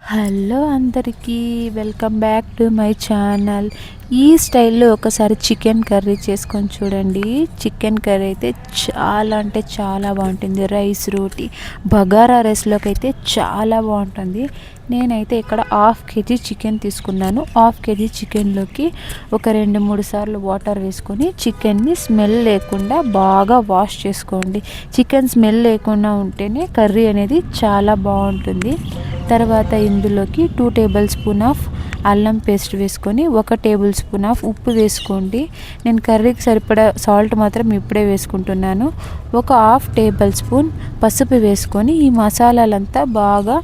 Hello అందరికీ welcome back to my channel. ఈ స్టైల్లో ఒకసారి చికెన్ కర్రీ చేసుకొని చూడండి. చికెన్ కర్రీ అయితే చాలా అంటే చాలా బాగుంటుంది. రైస్, రోటీ, బగారా రైస్లోకి అయితే చాలా బాగుంటుంది. నేనైతే ఇక్కడ 1/2 kg చికెన్ తీసుకున్నాను. 1/2 kg చికెన్లోకి ఒక 2-3 సార్లు వాటర్ వేసుకొని చికెన్ని స్మెల్ లేకుండా బాగా వాష్ చేసుకోండి. చికెన్ స్మెల్ లేకుండా ఉంటేనే కర్రీ అనేది చాలా బాగుంటుంది. తర్వాత ఇందులోకి 2 టేబుల్ స్పూన్ ఆఫ్ అల్లం పేస్ట్ వేసుకొని 1 టేబుల్ స్పూన్ ఆఫ్ ఉప్పు వేసుకోండి. నేను కర్రీకి సరిపడా సాల్ట్ మాత్రం ఇప్పుడే వేసుకుంటున్నాను. ఒక 1/2 టేబుల్ స్పూన్ పసుపు వేసుకొని ఈ మసాలాలంతా బాగా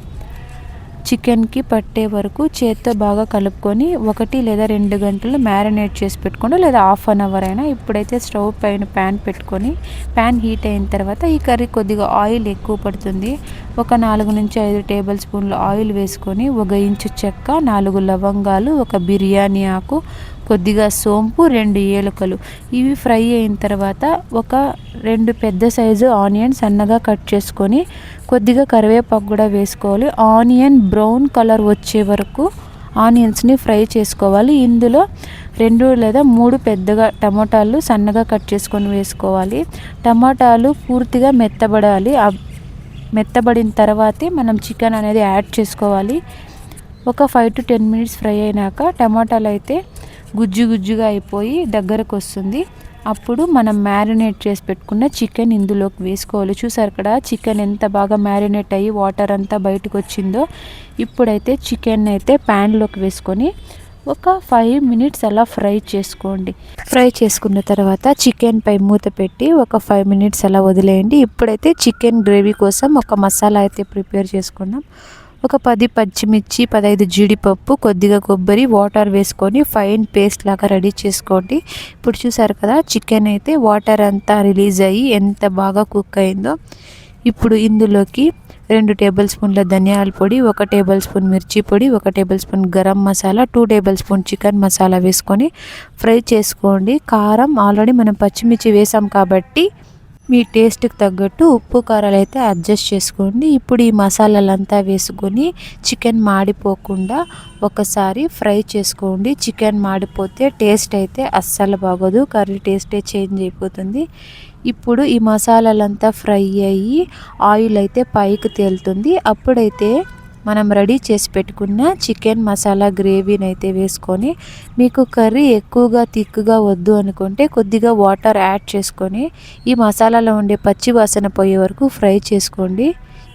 చికెన్కి పట్టే వరకు చేత్తో బాగా కలుపుకొని 1 లేదా 2 గంటలు మ్యారినేట్ చేసి పెట్టుకోండి, లేదా 1/2 అవర్ అయినా. ఇప్పుడైతే స్టవ్ పైన ప్యాన్ పెట్టుకొని ప్యాన్ హీట్ అయిన తర్వాత ఈ కర్రీ కొద్దిగా ఆయిల్ ఎక్కువ పడుతుంది. ఒక 4-5 టేబుల్ స్పూన్లు ఆయిల్ వేసుకొని 1 ఇంచు చెక్క, 4 లవంగాలు, 1 బిర్యానీ ఆకు, కొద్దిగా సోంపు, 2 ఏలకలు ఇవి ఫ్రై అయిన తర్వాత ఒక 2 పెద్ద సైజు ఆనియన్ సన్నగా కట్ చేసుకొని కొద్దిగా కరివేపాకు కూడా వేసుకోవాలి. ఆనియన్ బ్రౌన్ కలర్ వచ్చే వరకు ఆనియన్స్ని ఫ్రై చేసుకోవాలి. ఇందులో 2 లేదా 3 పెద్దగా టమాటాలు సన్నగా కట్ చేసుకొని వేసుకోవాలి. టమాటాలు పూర్తిగా మెత్తబడాలి. మెత్తబడిన తర్వాతే మనం చికెన్ అనేది యాడ్ చేసుకోవాలి. ఒక 5 to 10 minutes ఫ్రై అయినాక టమాటాలు అయితే గుజ్జుగా అయిపోయి దగ్గరకు వస్తుంది. అప్పుడు మనం మ్యారినేట్ చేసి పెట్టుకున్న చికెన్ ఇందులోకి వేసుకోవాలి. చూసారు కదా చికెన్ ఎంత బాగా మ్యారినేట్ అయ్యి వాటర్ అంతా బయటకు వచ్చిందో. ఇప్పుడైతే చికెన్ అయితే ప్యాన్లోకి వేసుకొని ఒక 5 minutes అలా ఫ్రై చేసుకోండి. ఫ్రై చేసుకున్న తర్వాత చికెన్ పై మూత పెట్టి ఒక 5 minutes అలా వదిలేయండి. ఇప్పుడైతే చికెన్ గ్రేవీ కోసం ఒక మసాలా అయితే ప్రిపేర్ చేసుకుందాం. ఒక 10 పచ్చిమిర్చి, 15 జీడిపప్పు, కొద్దిగా కొబ్బరి, వాటర్ వేసుకొని ఫైన్ పేస్ట్ లాగా రెడీ చేసుకోండి. ఇప్పుడు చూసారు కదా చికెన్ అయితే వాటర్ అంతా రిలీజ్ అయ్యి ఎంత బాగా కుక్ అయిందో. ఇప్పుడు ఇందులోకి 2 టేబుల్ స్పూన్ల ధనియాల పొడి, 1 టేబుల్ స్పూన్ మిర్చి పొడి, 1 table spoon garam masala, 2 table spoon chicken masala వేసుకొని ఫ్రై చేసుకోండి. కారం ఆల్రెడీ మనం పచ్చిమిర్చి వేసాం కాబట్టి మీ టేస్ట్కి తగ్గట్టు ఉప్పు కారాలు అయితే అడ్జస్ట్ చేసుకోండి. ఇప్పుడు ఈ మసాలాలంతా వేసుకొని చికెన్ మాడిపోకుండా ఒకసారి ఫ్రై చేసుకోండి. చికెన్ మాడిపోతే టేస్ట్ అయితే అస్సలు బాగోదు, కర్రీ టేస్టే చేంజ్ అయిపోతుంది. ఇప్పుడు ఈ మసాలాలంతా ఫ్రై అయ్యి ఆయిల్ అయితే పైకి తేలుతుంది. అప్పుడైతే మనం రెడీ చేసి పెట్టుకున్న చికెన్ మసాలా గ్రేవీని అయితే వేసుకొని, మీకు కర్రీ ఎక్కువగా థిక్గా వద్దు అనుకుంటే కొద్దిగా వాటర్ యాడ్ చేసుకొని ఈ మసాలాలో ఉండే పచ్చి వాసన పోయే వరకు ఫ్రై చేసుకోండి.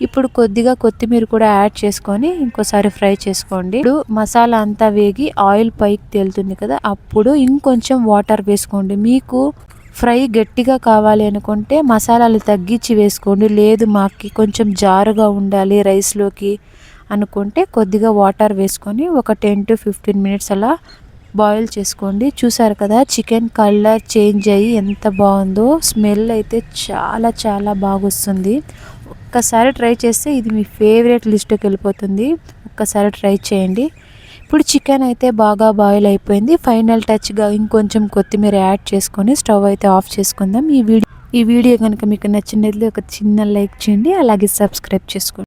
ఇప్పుడు కొద్దిగా కొత్తిమీర కూడా యాడ్ చేసుకొని ఇంకోసారి ఫ్రై చేసుకోండి. ఇప్పుడు మసాలా అంతా వేగి ఆయిల్ పైకి తేలుతుంది కదా, అప్పుడు ఇంకొంచెం వాటర్ వేసుకోండి. మీకు ఫ్రై గట్టిగా కావాలి అనుకుంటే మసాలాలు తగ్గించి వేసుకోండి. లేదు మాకు కొంచెం జారుగా ఉండాలి రైస్లోకి అనుకుంటే కొద్దిగా వాటర్ వేసుకొని ఒక 10 to 15 minutes అలా బాయిల్ చేసుకోండి. చూసారు కదా చికెన్ కలర్ చేంజ్ అయ్యి ఎంత బాగుందో. స్మెల్ అయితే చాలా చాలా బాగా వస్తుంది. ఒక్కసారి ట్రై చేస్తే ఇది మీ ఫేవరెట్ లిస్ట్కి వెళ్ళిపోతుంది. ఒక్కసారి ట్రై చేయండి. ఇప్పుడు చికెన్ అయితే బాగా బాయిల్ అయిపోయింది. ఫైనల్ టచ్గా ఇంకొంచెం కొత్తిమీర యాడ్ చేసుకొని స్టవ్ అయితే ఆఫ్ చేసుకుందాం. ఈ వీడియో కనుక మీకు నచ్చినట్లయితే ఒక చిన్న లైక్ చేయండి, అలాగే సబ్స్క్రైబ్ చేసుకోండి.